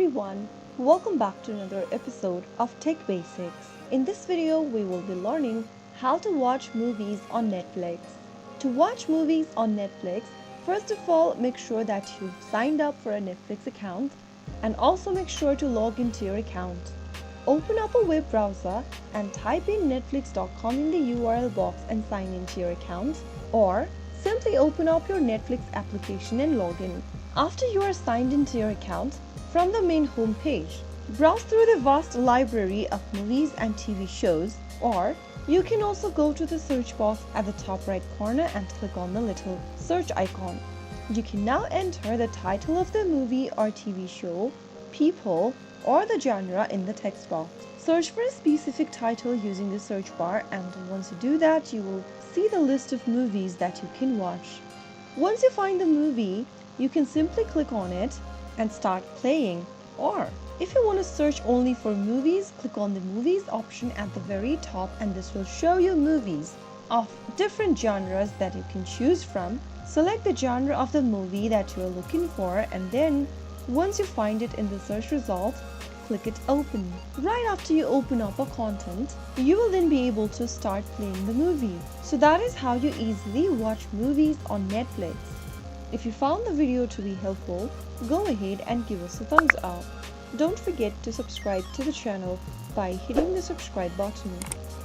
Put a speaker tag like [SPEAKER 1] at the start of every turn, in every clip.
[SPEAKER 1] everyone, welcome back to another episode of Tech Basics. In this video, we will be learning how to watch movies on Netflix. To watch movies on Netflix, first of all, make sure that you've signed up for a Netflix account and also make sure to log into your account. Open up a web browser and type in netflix.com in the URL box and sign into your account, or simply open up your Netflix application and log in. After you are signed into your account, from the main home page, browse through the vast library of movies and TV shows, or you can also go to the search box at the top right corner and click on the little search icon. You can now enter the title of the movie or TV show, people, or the genre in the text box. Search for a specific title using the search bar, and once you do that, you will see the list of movies that you can watch. Once you find the movie, you can simply click on it and start playing. Or if you want to search only for movies, click on the movies option at the very top, and this will show you movies of different genres that you can choose from. Select the genre of the movie that you are looking for, and then once you find it in the search results, click it open. Right after you open up a content, you will then be able to start playing the movie. So that is how you easily watch movies on Netflix. If you found the video to be helpful, go ahead and give us a thumbs up. Don't forget to subscribe to the channel by hitting the subscribe button.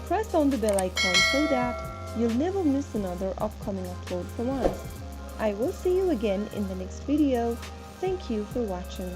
[SPEAKER 1] Press on the bell icon so that you'll never miss another upcoming upload from us. I will see you again in the next video. Thank you for watching.